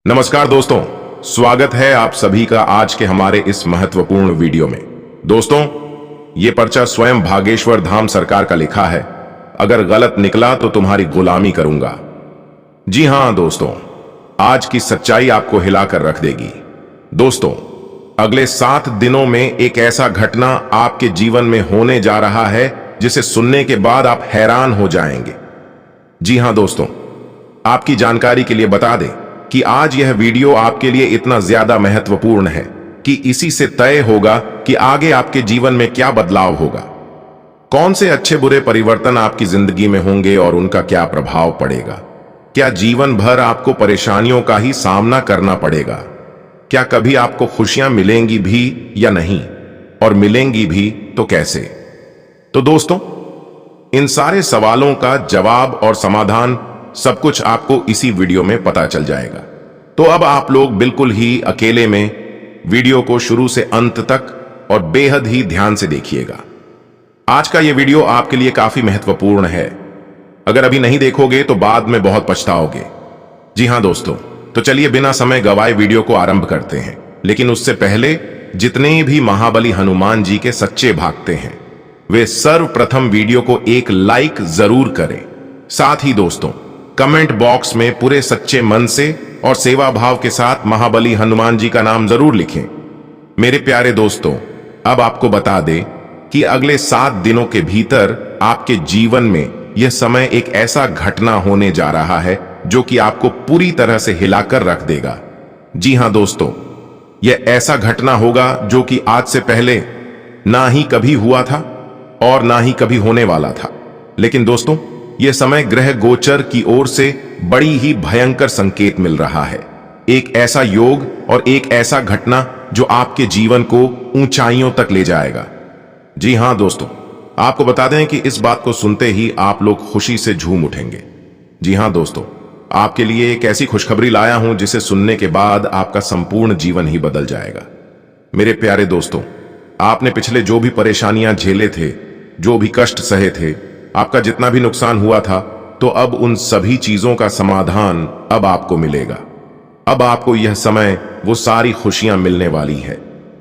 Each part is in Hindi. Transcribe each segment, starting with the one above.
नमस्कार दोस्तों, स्वागत है आप सभी का आज के हमारे इस महत्वपूर्ण वीडियो में। दोस्तों, ये पर्चा स्वयं भागेश्वर धाम सरकार का लिखा है। अगर गलत निकला तो तुम्हारी गुलामी करूंगा। जी हां दोस्तों, आज की सच्चाई आपको हिलाकर रख देगी। दोस्तों, अगले 7 दिनों में एक ऐसा घटना आपके जीवन में होने जा रहा है जिसे सुनने के बाद आप हैरान हो जाएंगे। जी हां दोस्तों, आपकी जानकारी के लिए बता दें कि आज यह वीडियो आपके लिए इतना ज्यादा महत्वपूर्ण है कि इसी से तय होगा कि आगे आपके जीवन में क्या बदलाव होगा, कौन से अच्छे बुरे परिवर्तन आपकी जिंदगी में होंगे और उनका क्या प्रभाव पड़ेगा। क्या जीवन भर आपको परेशानियों का ही सामना करना पड़ेगा? क्या कभी आपको खुशियां मिलेंगी भी या नहीं, और मिलेंगी भी तो कैसे? तो दोस्तों, इन सारे सवालों का जवाब और समाधान सब कुछ आपको इसी वीडियो में पता चल जाएगा। तो अब आप लोग बिल्कुल ही अकेले में वीडियो को शुरू से अंत तक और बेहद ही ध्यान से देखिएगा। आज का यह वीडियो आपके लिए काफी महत्वपूर्ण है। अगर अभी नहीं देखोगे तो बाद में बहुत पछताओगे। जी हां दोस्तों, तो चलिए बिना समय गवाए वीडियो को आरंभ करते हैं। लेकिन उससे पहले जितने भी महाबली हनुमान जी के सच्चे भक्त हैं, वे सर्वप्रथम वीडियो को एक लाइक जरूर करें। साथ ही दोस्तों, कमेंट बॉक्स में पूरे सच्चे मन से और सेवा भाव के साथ महाबली हनुमान जी का नाम जरूर लिखें। मेरे प्यारे दोस्तों, अब आपको बता दें कि अगले 7 दिनों के भीतर आपके जीवन में यह समय एक ऐसा घटना होने जा रहा है जो कि आपको पूरी तरह से हिलाकर रख देगा। जी हां दोस्तों, यह ऐसा घटना होगा जो कि आज से पहले ना ही कभी हुआ था और ना ही कभी होने वाला था। लेकिन दोस्तों, यह समय ग्रह गोचर की ओर से बड़ी ही भयंकर संकेत मिल रहा है। एक ऐसा योग और एक ऐसा घटना जो आपके जीवन को ऊंचाइयों तक ले जाएगा। जी हां दोस्तों, आपको बता दें कि इस बात को सुनते ही आप लोग खुशी से झूम उठेंगे। जी हां दोस्तों, आपके लिए एक ऐसी खुशखबरी लाया हूं जिसे सुनने के बाद आपका संपूर्ण जीवन ही बदल जाएगा। मेरे प्यारे दोस्तों, आपने पिछले जो भी परेशानियां झेले थे, जो भी कष्ट सहे थे, आपका जितना भी नुकसान हुआ था, तो अब उन सभी चीजों का समाधान अब आपको मिलेगा। अब आपको यह समय वो सारी खुशियां मिलने वाली है,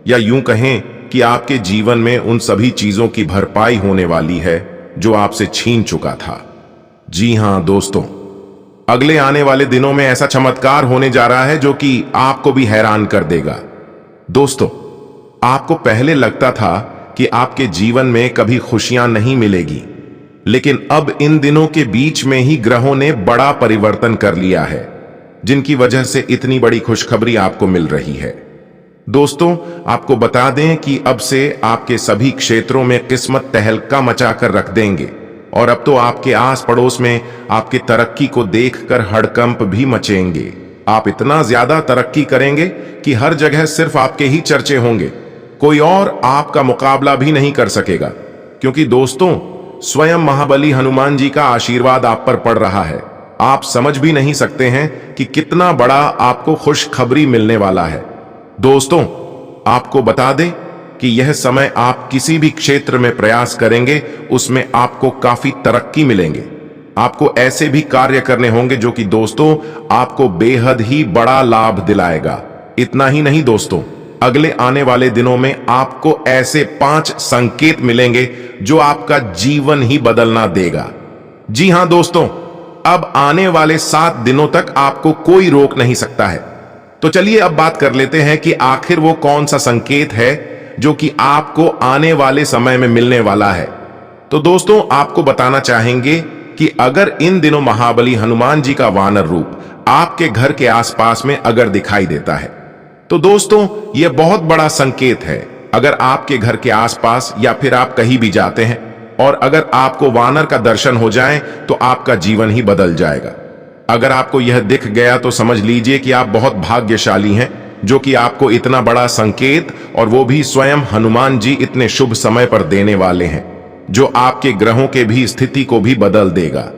या यूं कहें कि आपके जीवन में उन सभी चीजों की भरपाई होने वाली है जो आपसे छीन चुका था। जी हां दोस्तों, अगले आने वाले दिनों में ऐसा चमत्कार होने जा रहा है जो कि आपको भी हैरान कर देगा। दोस्तों, आपको पहले लगता था कि आपके जीवन में कभी खुशियां नहीं मिलेगी, लेकिन अब इन दिनों के बीच में ही ग्रहों ने बड़ा परिवर्तन कर लिया है, जिनकी वजह से इतनी बड़ी खुशखबरी आपको मिल रही है। दोस्तों, आपको बता दें कि अब से आपके सभी क्षेत्रों में किस्मत तहलका मचाकर रख देंगे, और अब तो आपके आस पड़ोस में आपकी तरक्की को देखकर हड़कंप भी मचेंगे। आप इतना ज्यादा तरक्की करेंगे कि हर जगह सिर्फ आपके ही चर्चे होंगे। कोई और आपका मुकाबला भी नहीं कर सकेगा, क्योंकि दोस्तों, स्वयं महाबली हनुमान जी का आशीर्वाद आप पर पड़ रहा है। आप समझ भी नहीं सकते हैं कि कितना बड़ा आपको खुशखबरी मिलने वाला है। दोस्तों, आपको बता दें कि यह समय आप किसी भी क्षेत्र में प्रयास करेंगे, उसमें आपको काफी तरक्की मिलेंगे। आपको ऐसे भी कार्य करने होंगे जो कि दोस्तों आपको बेहद ही बड़ा लाभ दिलाएगा। इतना ही नहीं दोस्तों, अगले आने वाले दिनों में आपको ऐसे 5 संकेत मिलेंगे जो आपका जीवन ही बदलना देगा। जी हां दोस्तों, अब आने वाले 7 दिनों तक आपको कोई रोक नहीं सकता है। तो चलिए अब बात कर लेते हैं कि आखिर वो कौन सा संकेत है जो कि आपको आने वाले समय में मिलने वाला है। तो दोस्तों, आपको बताना चाहेंगे कि अगर इन दिनों महाबली हनुमान जी का वानर रूप आपके घर के आसपास में अगर दिखाई देता है, तो दोस्तों यह बहुत बड़ा संकेत है। अगर आपके घर के आसपास या फिर आप कहीं भी जाते हैं और अगर आपको वानर का दर्शन हो जाए तो आपका जीवन ही बदल जाएगा। अगर आपको यह दिख गया तो समझ लीजिए कि आप बहुत भाग्यशाली हैं, जो कि आपको इतना बड़ा संकेत, और वो भी स्वयं हनुमान जी इतने शुभ समय पर देने वाले हैं, जो आपके ग्रहों के भी स्थिति को भी बदल देगा।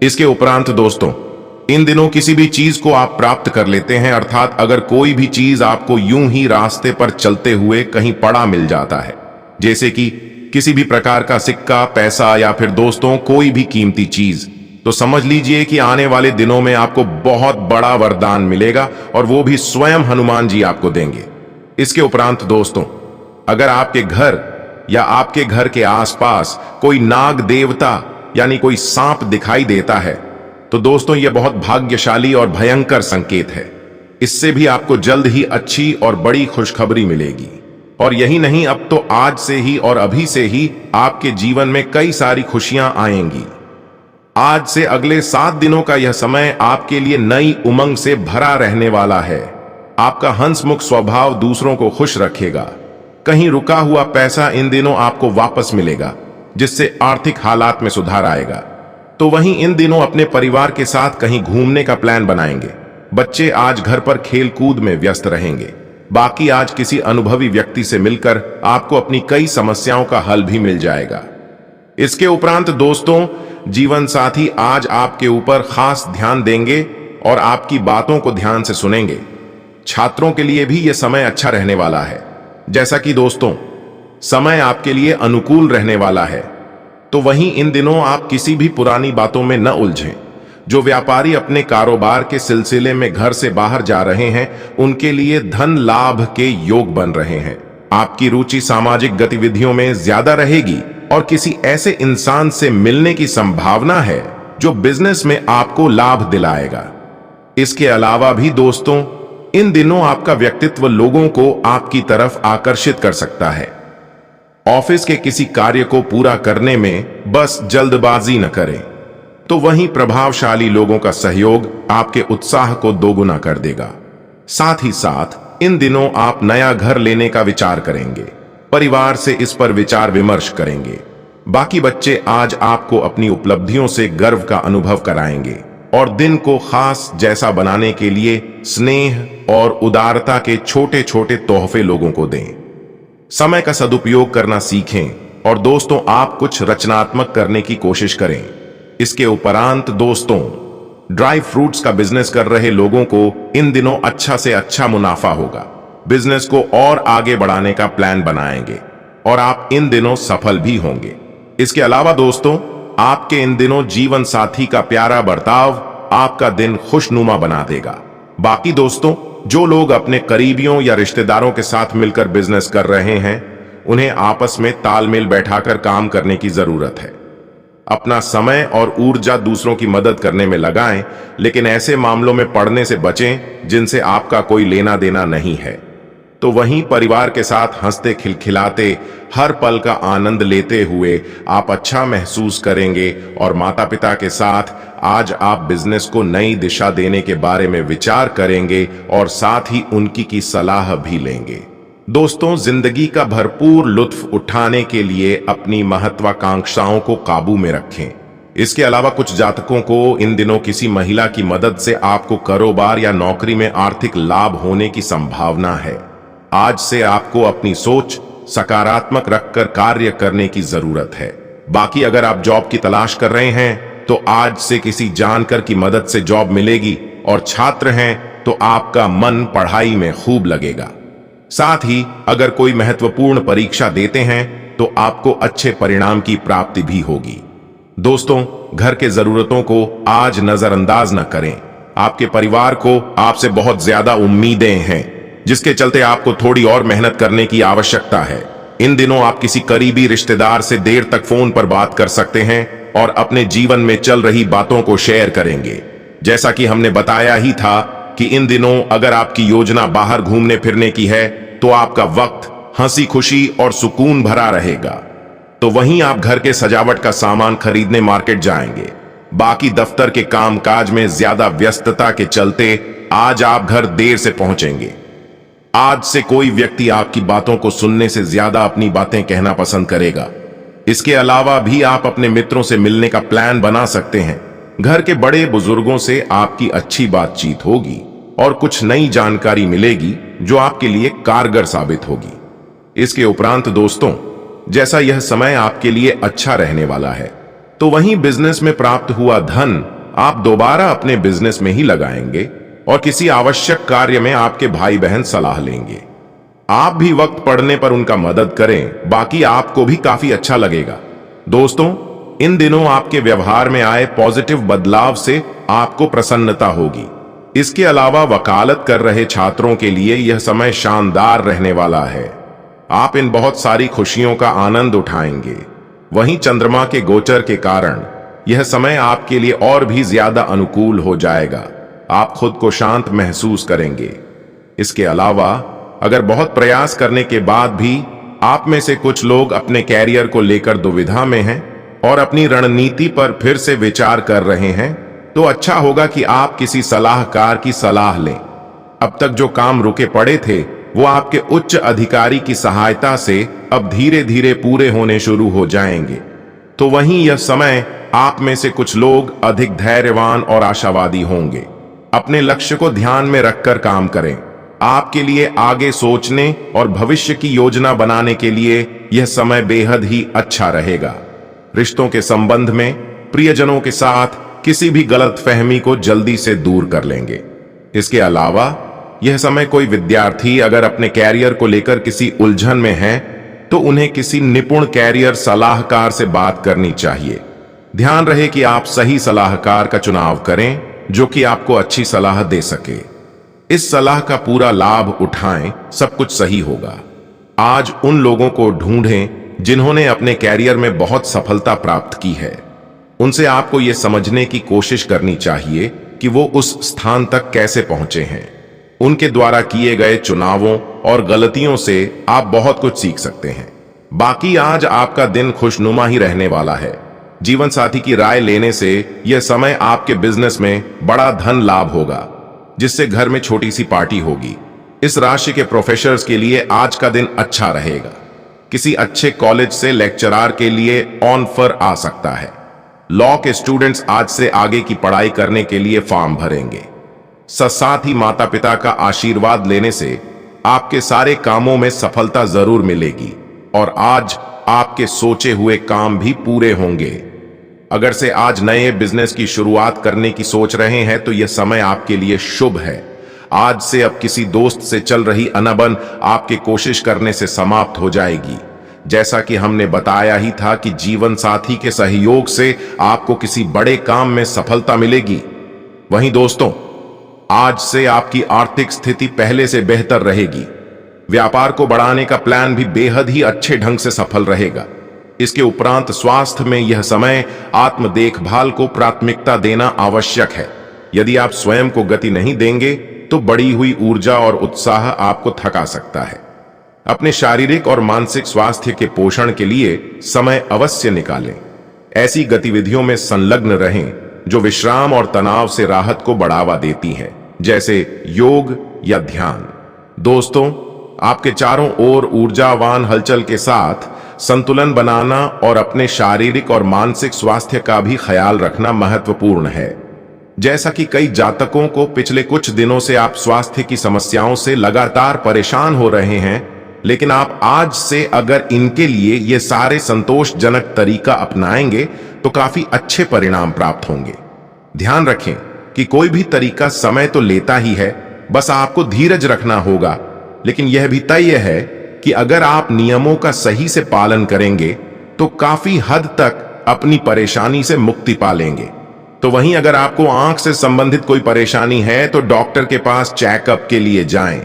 इसके उपरांत दोस्तों, इन दिनों किसी भी चीज को आप प्राप्त कर लेते हैं, अर्थात अगर कोई भी चीज आपको यूं ही रास्ते पर चलते हुए कहीं पड़ा मिल जाता है, जैसे कि किसी भी प्रकार का सिक्का, पैसा या फिर दोस्तों कोई भी कीमती चीज, तो समझ लीजिए कि आने वाले दिनों में आपको बहुत बड़ा वरदान मिलेगा और वो भी स्वयं हनुमान जी आपको देंगे। इसके उपरांत दोस्तों, अगर आपके घर या आपके घर के आसपास कोई नाग देवता यानी कोई सांप दिखाई देता है, तो दोस्तों यह बहुत भाग्यशाली और भयंकर संकेत है। इससे भी आपको जल्द ही अच्छी और बड़ी खुशखबरी मिलेगी। और यही नहीं, अब तो आज से ही और अभी से ही आपके जीवन में कई सारी खुशियां आएंगी। आज से अगले 7 दिनों का यह समय आपके लिए नई उमंग से भरा रहने वाला है। आपका हंसमुख स्वभाव दूसरों को खुश रखेगा। कहीं रुका हुआ पैसा इन दिनों आपको वापस मिलेगा, जिससे आर्थिक हालात में सुधार आएगा। तो वहीं इन दिनों अपने परिवार के साथ कहीं घूमने का प्लान बनाएंगे। बच्चे आज घर पर खेल कूद में व्यस्त रहेंगे। बाकी आज किसी अनुभवी व्यक्ति से मिलकर आपको अपनी कई समस्याओं का हल भी मिल जाएगा। इसके उपरांत दोस्तों, जीवन साथी आज आपके ऊपर खास ध्यान देंगे और आपकी बातों को ध्यान से सुनेंगे। छात्रों के लिए भी यह समय अच्छा रहने वाला है। जैसा कि दोस्तों, समय आपके लिए अनुकूल रहने वाला है, तो वहीं इन दिनों आप किसी भी पुरानी बातों में न उलझें। जो व्यापारी अपने कारोबार के सिलसिले में घर से बाहर जा रहे हैं, उनके लिए धन लाभ के योग बन रहे हैं। आपकी रुचि सामाजिक गतिविधियों में ज्यादा रहेगी और किसी ऐसे इंसान से मिलने की संभावना है जो बिजनेस में आपको लाभ दिलाएगा। इसके अलावा भी दोस्तों, इन दिनों आपका व्यक्तित्व लोगों को आपकी तरफ आकर्षित कर सकता है। ऑफिस के किसी कार्य को पूरा करने में बस जल्दबाजी न करें, तो वहीं प्रभावशाली लोगों का सहयोग आपके उत्साह को दोगुना कर देगा। साथ ही साथ इन दिनों आप नया घर लेने का विचार करेंगे। परिवार से इस पर विचार विमर्श करेंगे। बाकी बच्चे आज आपको अपनी उपलब्धियों से गर्व का अनुभव कराएंगे और दिन को खास जैसा बनाने के लिए स्नेह और उदारता के छोटे छोटे तोहफे लोगों को दें। समय का सदुपयोग करना सीखें और दोस्तों, आप कुछ रचनात्मक करने की कोशिश करें। इसके उपरांत दोस्तों, ड्राई फ्रूट्स का बिजनेस कर रहे लोगों को इन दिनों अच्छा से अच्छा मुनाफा होगा। बिजनेस को और आगे बढ़ाने का प्लान बनाएंगे और आप इन दिनों सफल भी होंगे। इसके अलावा दोस्तों, आपके इन दिनों जीवन साथी का प्यारा बर्ताव आपका दिन खुशनुमा बना देगा। बाकी दोस्तों, जो लोग अपने करीबियों या रिश्तेदारों के साथ मिलकर बिजनेस कर रहे हैं, उन्हें आपस में तालमेल बैठाकर काम करने की जरूरत है। अपना समय और ऊर्जा दूसरों की मदद करने में लगाएं, लेकिन ऐसे मामलों में पड़ने से बचें जिनसे आपका कोई लेना देना नहीं है। तो वहीं परिवार के साथ हंसते खिलखिलाते हर पल का आनंद लेते हुए आप अच्छा महसूस करेंगे और माता पिता के साथ आज आप बिजनेस को नई दिशा देने के बारे में विचार करेंगे और साथ ही उनकी की सलाह भी लेंगे। दोस्तों, जिंदगी का भरपूर लुत्फ उठाने के लिए अपनी महत्वाकांक्षाओं को काबू में रखें। इसके अलावा कुछ जातकों को इन दिनों किसी महिला की मदद से आपको कारोबार या नौकरी में आर्थिक लाभ होने की संभावना है। आज से आपको अपनी सोच सकारात्मक रखकर कार्य करने की जरूरत है। बाकी अगर आप जॉब की तलाश कर रहे हैं, तो आज से किसी जानकर की मदद से जॉब मिलेगी और छात्र हैं तो आपका मन पढ़ाई में खूब लगेगा। साथ ही अगर कोई महत्वपूर्ण परीक्षा देते हैं तो आपको अच्छे परिणाम की प्राप्ति भी होगी। दोस्तों, घर के जरूरतों को आज नजरअंदाज न करें। आपके परिवार को आपसे बहुत ज्यादा उम्मीदें हैं, जिसके चलते आपको थोड़ी और मेहनत करने की आवश्यकता है। इन दिनों आप किसी करीबी रिश्तेदार से देर तक फोन पर बात कर सकते हैं और अपने जीवन में चल रही बातों को शेयर करेंगे। जैसा कि हमने बताया ही था कि इन दिनों अगर आपकी योजना बाहर घूमने फिरने की है, तो आपका वक्त हंसी खुशी और सुकून भरा रहेगा। तो वहीं आप घर के सजावट का सामान खरीदने मार्केट जाएंगे। बाकी दफ्तर के कामकाज में ज्यादा व्यस्तता के चलते आज आप घर देर से पहुंचेंगे। आज से कोई व्यक्ति आपकी बातों को सुनने से ज्यादा अपनी बातें कहना पसंद करेगा। इसके अलावा भी आप अपने मित्रों से मिलने का प्लान बना सकते हैं। घर के बड़े बुजुर्गों से आपकी अच्छी बातचीत होगी और कुछ नई जानकारी मिलेगी जो आपके लिए कारगर साबित होगी। इसके उपरांत दोस्तों, जैसा यह समय आपके लिए अच्छा रहने वाला है, तो वहीं बिजनेस में प्राप्त हुआ धन आप दोबारा अपने बिजनेस में ही लगाएंगे और किसी आवश्यक कार्य में आपके भाई बहन सलाह लेंगे। आप भी वक्त पड़ने पर उनका मदद करें। बाकी आपको भी काफी अच्छा लगेगा। दोस्तों, इन दिनों आपके व्यवहार में आए पॉजिटिव बदलाव से आपको प्रसन्नता होगी। इसके अलावा वकालत कर रहे छात्रों के लिए यह समय शानदार रहने वाला है। आप इन बहुत सारी खुशियों का आनंद उठाएंगे। वहीं चंद्रमा के गोचर के कारण यह समय आपके लिए और भी ज्यादा अनुकूल हो जाएगा। आप खुद को शांत महसूस करेंगे। इसके अलावा अगर बहुत प्रयास करने के बाद भी आप में से कुछ लोग अपने कैरियर को लेकर दुविधा में हैं और अपनी रणनीति पर फिर से विचार कर रहे हैं, तो अच्छा होगा कि आप किसी सलाहकार की सलाह लें। अब तक जो काम रुके पड़े थे वो आपके उच्च अधिकारी की सहायता से अब धीरे धीरे पूरे होने शुरू हो जाएंगे। तो वहीं यह समय आप में से कुछ लोग अधिक धैर्यवान और आशावादी होंगे। अपने लक्ष्य को ध्यान में रखकर काम करें। आपके लिए आगे सोचने और भविष्य की योजना बनाने के लिए यह समय बेहद ही अच्छा रहेगा। रिश्तों के संबंध में प्रियजनों के साथ किसी भी गलतफहमी को जल्दी से दूर कर लेंगे। इसके अलावा यह समय कोई विद्यार्थी अगर अपने कैरियर को लेकर किसी उलझन में है तो उन्हें किसी निपुण कैरियर सलाहकार से बात करनी चाहिए। ध्यान रहे कि आप सही सलाहकार का चुनाव करें जो कि आपको अच्छी सलाह दे सके। इस सलाह का पूरा लाभ उठाएं, सब कुछ सही होगा। आज उन लोगों को ढूंढें जिन्होंने अपने कैरियर में बहुत सफलता प्राप्त की है। उनसे आपको यह समझने की कोशिश करनी चाहिए कि वो उस स्थान तक कैसे पहुंचे हैं। उनके द्वारा किए गए चुनावों और गलतियों से आप बहुत कुछ सीख सकते हैं। बाकी आज आपका दिन खुशनुमा ही रहने वाला है। जीवन साथी की राय लेने से यह समय आपके बिजनेस में बड़ा धन लाभ होगा, जिससे घर में छोटी सी पार्टी होगी। इस राशि के प्रोफेसर्स के लिए आज का दिन अच्छा रहेगा। किसी अच्छे कॉलेज से लेक्चरर के लिए ऑफर आ सकता है। लॉ के स्टूडेंट्स आज से आगे की पढ़ाई करने के लिए फॉर्म भरेंगे। साथ ही माता पिता का आशीर्वाद लेने से आपके सारे कामों में सफलता जरूर मिलेगी और आज आपके सोचे हुए काम भी पूरे होंगे। अगर से आज नए बिजनेस की शुरुआत करने की सोच रहे हैं तो यह समय आपके लिए शुभ है। आज से अब किसी दोस्त से चल रही अनबन आपके कोशिश करने से समाप्त हो जाएगी। जैसा कि हमने बताया ही था कि जीवन साथी के सहयोग से आपको किसी बड़े काम में सफलता मिलेगी। वहीं दोस्तों, आज से आपकी आर्थिक स्थिति पहले से बेहतर रहेगी। व्यापार को बढ़ाने का प्लान भी बेहद ही अच्छे ढंग से सफल रहेगा। इसके उपरांत स्वास्थ्य में यह समय आत्म देखभाल को प्राथमिकता देना आवश्यक है। यदि आप स्वयं को गति नहीं देंगे तो बढ़ी हुई ऊर्जा और उत्साह आपको थका सकता है। अपने शारीरिक और मानसिक स्वास्थ्य के पोषण के लिए समय अवश्य निकालें। ऐसी गतिविधियों में संलग्न रहें जो विश्राम और तनाव से राहत को बढ़ावा देती हैं, जैसे योग या ध्यान। दोस्तों, आपके चारों ओर ऊर्जावान हलचल के साथ संतुलन बनाना और अपने शारीरिक और मानसिक स्वास्थ्य का भी ख्याल रखना महत्वपूर्ण है। जैसा कि कई जातकों को पिछले कुछ दिनों से आप स्वास्थ्य की समस्याओं से लगातार परेशान हो रहे हैं, लेकिन आप आज से अगर इनके लिए ये सारे संतोषजनक तरीका अपनाएंगे तो काफी अच्छे परिणाम प्राप्त होंगे। ध्यान रखें कि कोई भी तरीका समय तो लेता ही है, बस आपको धीरज रखना होगा। लेकिन यह भी तय है कि अगर आप नियमों का सही से पालन करेंगे तो काफी हद तक अपनी परेशानी से मुक्ति पा लेंगे। तो वहीं अगर आपको आंख से संबंधित कोई परेशानी है तो डॉक्टर के पास चेकअप के लिए जाएं।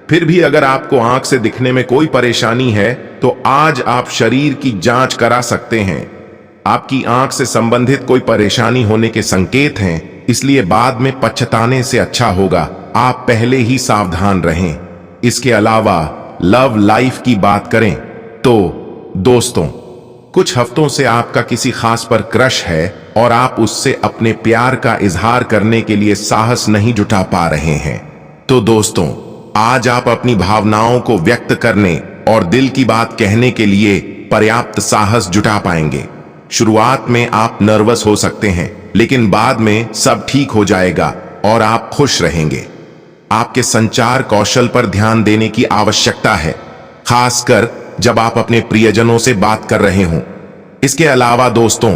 फिर भी अगर आपको आंख से दिखने में कोई परेशानी है तो आज आप शरीर की जांच करा सकते हैं। आपकी आंख से संबंधित कोई परेशानी होने के संकेत हैं, इसलिए बाद में पछताने से अच्छा होगा आप पहले ही सावधान रहें। इसके अलावा लव लाइफ की बात करें तो दोस्तों, कुछ हफ्तों से आपका किसी खास पर क्रश है और आप उससे अपने प्यार का इजहार करने के लिए साहस नहीं जुटा पा रहे हैं। तो दोस्तों, आज आप अपनी भावनाओं को व्यक्त करने और दिल की बात कहने के लिए पर्याप्त साहस जुटा पाएंगे। शुरुआत में आप नर्वस हो सकते हैं, लेकिन बाद में सब ठीक हो जाएगा और आप खुश रहेंगे। आपके संचार कौशल पर ध्यान देने की आवश्यकता है, खासकर जब आप अपने प्रियजनों से बात कर रहे हों। इसके अलावा दोस्तों,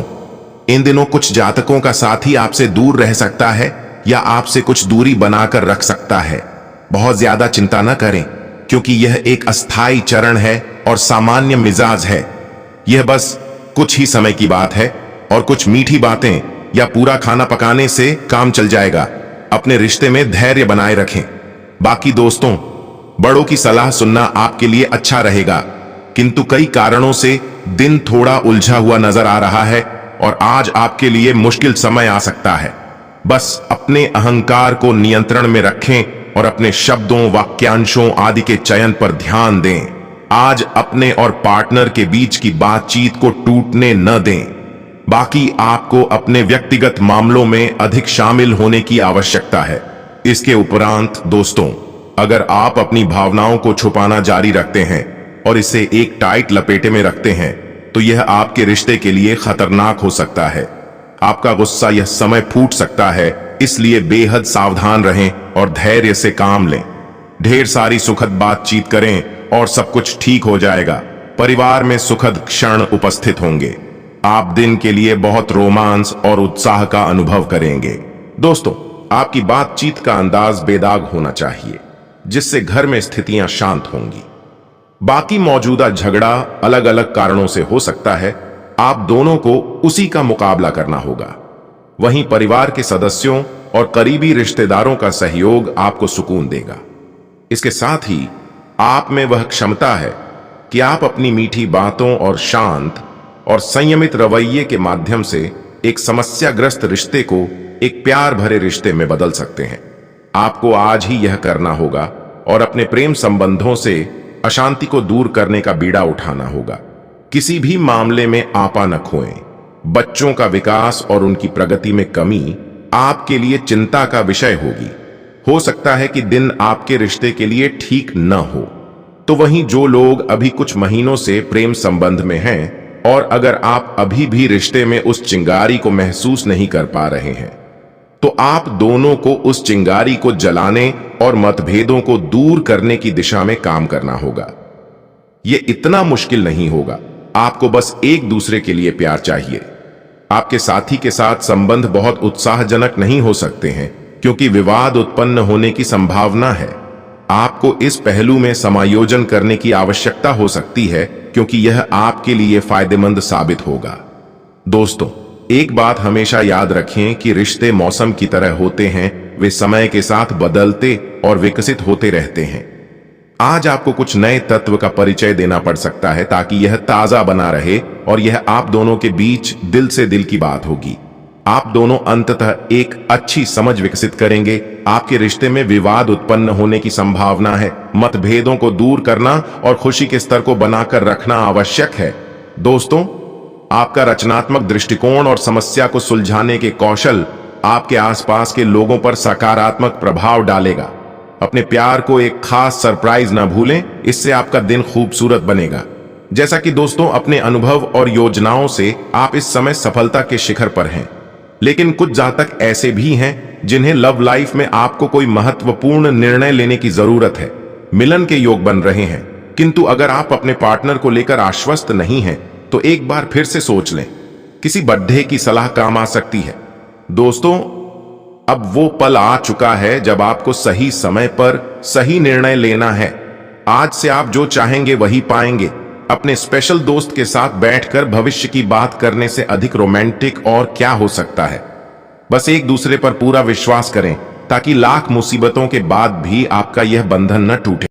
इन दिनों कुछ जातकों का साथी आपसे दूर रह सकता है या आपसे कुछ दूरी बनाकर रख सकता है। बहुत ज्यादा चिंता न करें, क्योंकि यह एक अस्थायी चरण है और सामान्य मिजाज है। यह बस कुछ ही समय की बात है। और कुछ मीठी बातें या पूरा खाना पकाने से काम चल जाएगा। अपने रिश्ते में धैर्य बनाए रखें। बाकी दोस्तों, बड़ों की सलाह सुनना आपके लिए अच्छा रहेगा, किंतु कई कारणों से दिन थोड़ा उलझा हुआ नजर आ रहा है और आज आपके लिए मुश्किल समय आ सकता है। बस अपने अहंकार को नियंत्रण में रखें और अपने शब्दों, वाक्यांशों आदि के चयन पर ध्यान दें। आज अपने और पार्टनर के बीच की बातचीत को टूटने न दें। बाकी आपको अपने व्यक्तिगत मामलों में अधिक शामिल होने की आवश्यकता है। इसके उपरांत दोस्तों, अगर आप अपनी भावनाओं को छुपाना जारी रखते हैं और इसे एक टाइट लपेटे में रखते हैं तो यह आपके रिश्ते के लिए खतरनाक हो सकता है। आपका गुस्सा यह समय फूट सकता है, इसलिए बेहद सावधान रहें और धैर्य से काम लें। ढेर सारी सुखद बातचीत करें और सब कुछ ठीक हो जाएगा। परिवार में सुखद क्षण उपस्थित होंगे। आप दिन के लिए बहुत रोमांस और उत्साह का अनुभव करेंगे। दोस्तों, आपकी बातचीत का अंदाज बेदाग होना चाहिए, जिससे घर में स्थितियां शांत होंगी। बाकी मौजूदा झगड़ा अलग अलग कारणों से हो सकता है। आप दोनों को उसी का मुकाबला करना होगा। वहीं परिवार के सदस्यों और करीबी रिश्तेदारों का सहयोग आपको सुकून देगा। इसके साथ ही आप में वह क्षमता है कि आप अपनी मीठी बातों और शांत और संयमित रवैये के माध्यम से एक समस्याग्रस्त रिश्ते को एक प्यार भरे रिश्ते में बदल सकते हैं। आपको आज ही यह करना होगा और अपने प्रेम संबंधों से अशांति को दूर करने का बीड़ा उठाना होगा। किसी भी मामले में आपा न खोएं। बच्चों का विकास और उनकी प्रगति में कमी आपके लिए चिंता का विषय होगी। हो सकता है कि दिन आपके रिश्ते के लिए ठीक न हो। तो वहीं जो लोग अभी कुछ महीनों से प्रेम संबंध में हैं और अगर आप अभी भी रिश्ते में उस चिंगारी को महसूस नहीं कर पा रहे हैं तो आप दोनों को उस चिंगारी को जलाने और मतभेदों को दूर करने की दिशा में काम करना होगा। यह इतना मुश्किल नहीं होगा। आपको बस एक दूसरे के लिए प्यार चाहिए। आपके साथी के साथ संबंध बहुत उत्साहजनक नहीं हो सकते हैं क्योंकि विवाद उत्पन्न होने की संभावना है। आपको इस पहलू में समायोजन करने की आवश्यकता हो सकती है क्योंकि यह आपके लिए फायदेमंद साबित होगा। दोस्तों, एक बात हमेशा याद रखें कि रिश्ते मौसम की तरह होते हैं। वे समय के साथ बदलते और विकसित होते रहते हैं। आज आपको कुछ नए तत्व का परिचय देना पड़ सकता है ताकि यह ताजा बना रहे और यह आप दोनों के बीच दिल से दिल की बात होगी। आप दोनों अंततः एक अच्छी समझ विकसित करेंगे। आपके रिश्ते में विवाद उत्पन्न होने की संभावना है। मतभेदों को दूर करना और खुशी के स्तर को बनाकर रखना आवश्यक है। दोस्तों, आपका रचनात्मक दृष्टिकोण और समस्या को सुलझाने के कौशल आपके आसपास के लोगों पर सकारात्मक प्रभाव डालेगा। अपने प्यार को एक खास सरप्राइज न भूलें, इससे आपका दिन खूबसूरत बनेगा। जैसा कि दोस्तों, अपने अनुभव और योजनाओं से आप इस समय सफलता के शिखर पर हैं, लेकिन कुछ जातक ऐसे भी हैं जिन्हें लव लाइफ में आपको कोई महत्वपूर्ण निर्णय लेने की जरूरत है। मिलन के योग बन रहे हैं, किंतु अगर आप अपने पार्टनर को लेकर आश्वस्त नहीं हैं तो एक बार फिर से सोच लें। किसी बड्ढे की सलाह काम आ सकती है। दोस्तों, अब वो पल आ चुका है जब आपको सही समय पर सही निर्णय लेना है। आज से आप जो चाहेंगे वही पाएंगे। अपने स्पेशल दोस्त के साथ बैठकर भविष्य की बात करने से अधिक रोमांटिक और क्या हो सकता है। बस एक दूसरे पर पूरा विश्वास करें ताकि लाख मुसीबतों के बाद भी आपका यह बंधन न टूटे।